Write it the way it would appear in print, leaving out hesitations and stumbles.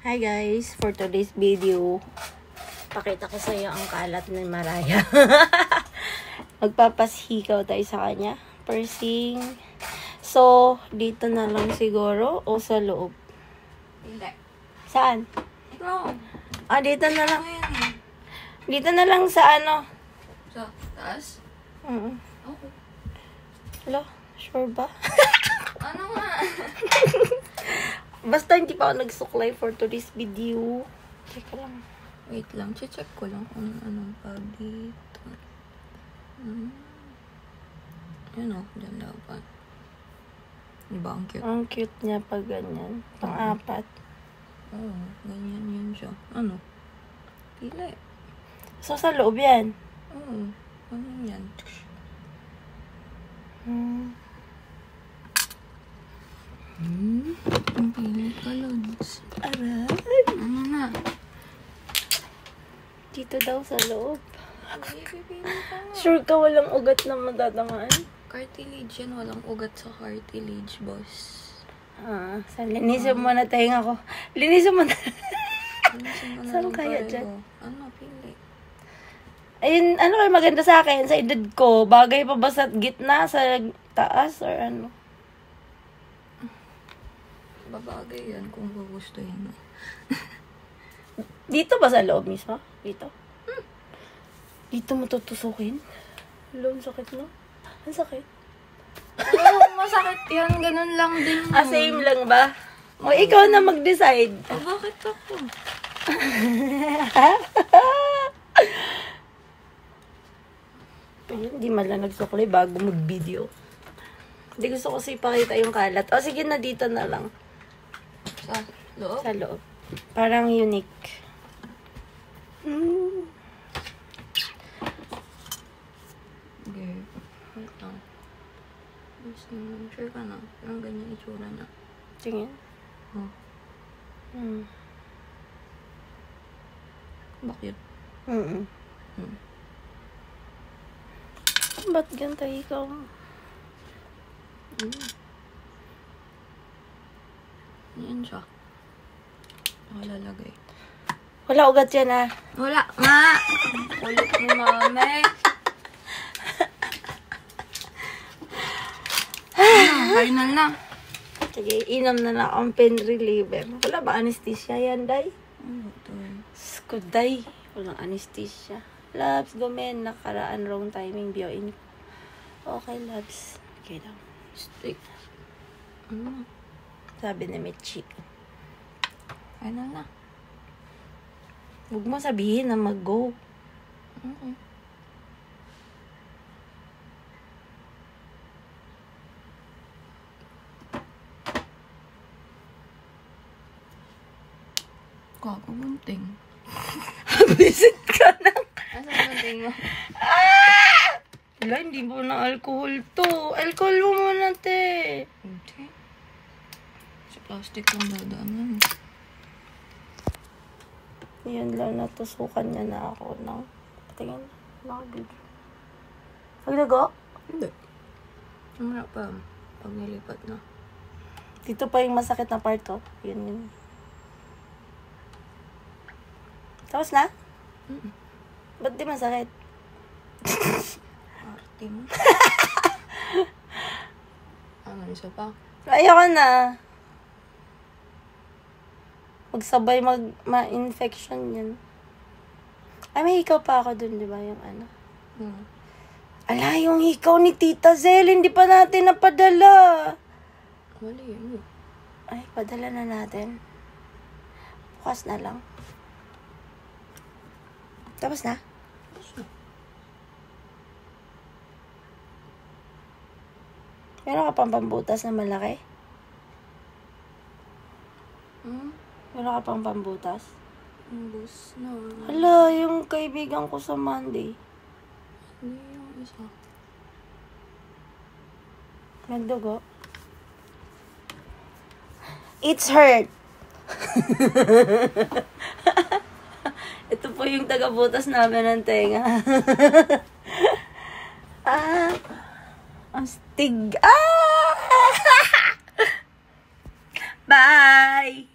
Hi guys, for today's video, pakita ko sa iyo ang kalat ni Maraya. Magpapashikaw tayo sa kanya. Pursing. So, dito na lang siguro o sa loob? Hindi. Saan? Ito. Dito na lang. Ayan. Dito na lang sa ano? Sa taas? Okay. Hello? Sure ba? Ano nga? Basta hindi pa ako nagsuklay for today's video. Teka lang. Wait lang. Check ko lang kung anong pag dito. Yan o. Diyan dapat. Diba ang cute? Ang cute niya pag ganyan. Pang-apat. Oo. Ganyan yan siya. Ano? Pili. So, sa loob yan? Oo. Ano yan? Ang pili ka, Lods. Aray. Ano na? Dito daw sa loob. Pipili ka nga. Sure ka walang ugat na matatamaan? Cartilage yan. Walang ugat sa cartilage, boss. Linisin mo na tayo ako. Linisin mo na. Linisin mo na Saan lang kaya pareho. dyan? Ano, pili. Ayun, ano kayo maganda sa akin, sa edad ko? Bagay pa ba sa gitna, sa taas, or ano? Babagay yan kung gugustuhin mo. Dito ba sa loob mismo? Dito? Dito mo tutusukin? Hello, ang sakit no? Ang sakit. Oo, masakit yan. Ganun lang din yun. Same lang ba? O, ikaw na mag-decide. Bakit ako? Hindi man lang nagsuklay bago mag-video. Hindi gusto ko kasi ipakita yung kalat. O, sige na, dito na lang. Sa loob? Sa loob. Parang unique. Okay. Wait lang. Sure ka na. Parang ganyan itsura na. Tingin. Oh. Bakit? Ba't ganta ikaw? Yan siya. Nakalalagay. Wala ugat yan Wala, ma! Kulit ni mami. Final na. Sige, inom na lang ang pain reliever. Wala ba anesthesia yan, day? Ano to? Skuday. Walang anesthesia. Labs, gumen. Nakaraan wrong timing. Bioin. Okay, labs. Okay lang. Stick. Sabi ni Michi. Final na. Huwag mo sabihin na mag-go. Okay. Kakagunting. Visit ka na. Asan gunting mo? Wala, hindi mo na alcohol to. Alcohol mo muna, te. Okay. Sa plastic lang dadaanan. Yan lang, natusukan niya na ako ng... Tingin, nakabidyo. Pagdago? Hindi. Wala pa. Pag nilipat na. Dito pa yung masakit na part ko. Yun. Tapos na? Ba't di masakit? Arte mo. Ano, isa pa? Ayoko na. Magsabay ma-infection yan. Ay, may hikaw pa ako dun, di ba? Yung ano. Ala, yung hikaw ni Tita Zel, hindi pa natin napadala. Mali yun. Ay, padala na natin. Bukas na lang. Tapos na? Tapos na. Meron ka pang pambutas na malaki? Meron ka pang pambutas? Bus na. Hala, yung kaibigan ko sa Monday. Hindi yung isa. Nagdugo. It's hurt. Ito po yung tagabutas namin ng tenga. Astig. Bye!